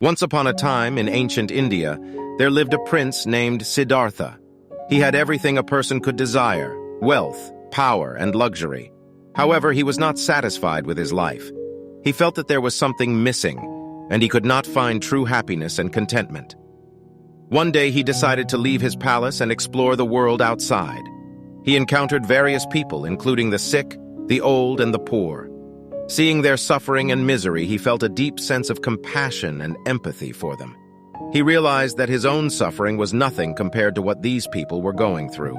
Once upon a time, in ancient India, there lived a prince named Siddhartha. He had everything a person could desire: wealth, power, and luxury. However, he was not satisfied with his life. He felt that there was something missing, and he could not find true happiness and contentment. One day, he decided to leave his palace and explore the world outside. He encountered various people, including the sick, the old, and the poor. Seeing their suffering and misery, he felt a deep sense of compassion and empathy for them. He realized that his own suffering was nothing compared to what these people were going through.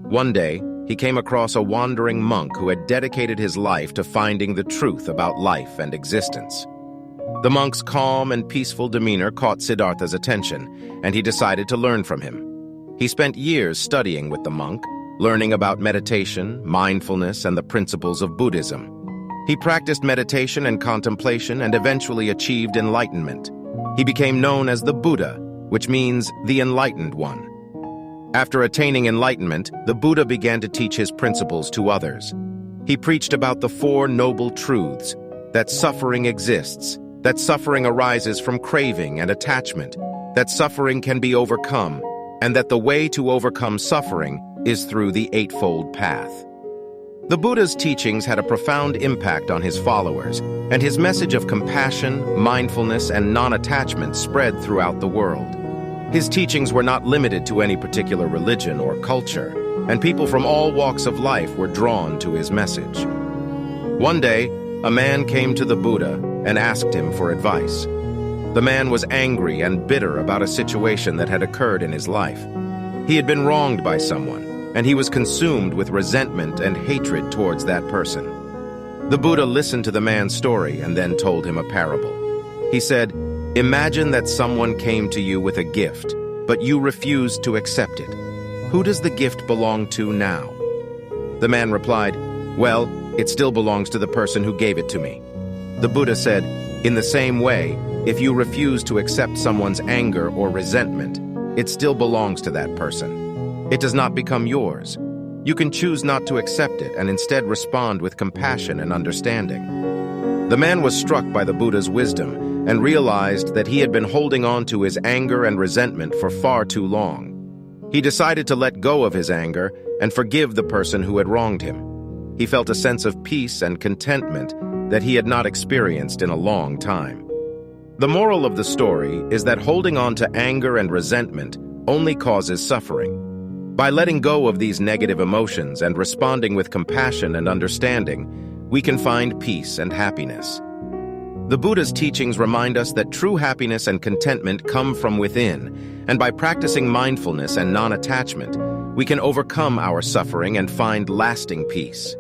One day, he came across a wandering monk who had dedicated his life to finding the truth about life and existence. The monk's calm and peaceful demeanor caught Siddhartha's attention, and he decided to learn from him. He spent years studying with the monk, learning about meditation, mindfulness, and the principles of Buddhism. He practiced meditation and contemplation and eventually achieved enlightenment. He became known as the Buddha, which means the enlightened one. After attaining enlightenment, the Buddha began to teach his principles to others. He preached about the Four Noble Truths: that suffering exists, that suffering arises from craving and attachment, that suffering can be overcome, and that the way to overcome suffering is through the Eightfold Path. The Buddha's teachings had a profound impact on his followers, and his message of compassion, mindfulness, and non-attachment spread throughout the world. His teachings were not limited to any particular religion or culture, and people from all walks of life were drawn to his message. One day, a man came to the Buddha and asked him for advice. The man was angry and bitter about a situation that had occurred in his life. He had been wronged by someone, and he was consumed with resentment and hatred towards that person. The Buddha listened to the man's story and then told him a parable. He said, "Imagine that someone came to you with a gift, but you refused to accept it. Who does the gift belong to now?" The man replied, "Well, it still belongs to the person who gave it to me." The Buddha said, "In the same way, if you refuse to accept someone's anger or resentment, it still belongs to that person. It does not become yours. You can choose not to accept it and instead respond with compassion and understanding." The man was struck by the Buddha's wisdom and realized that he had been holding on to his anger and resentment for far too long. He decided to let go of his anger and forgive the person who had wronged him. He felt a sense of peace and contentment that he had not experienced in a long time. The moral of the story is that holding on to anger and resentment only causes suffering. By letting go of these negative emotions and responding with compassion and understanding, we can find peace and happiness. The Buddha's teachings remind us that true happiness and contentment come from within, and by practicing mindfulness and non-attachment, we can overcome our suffering and find lasting peace.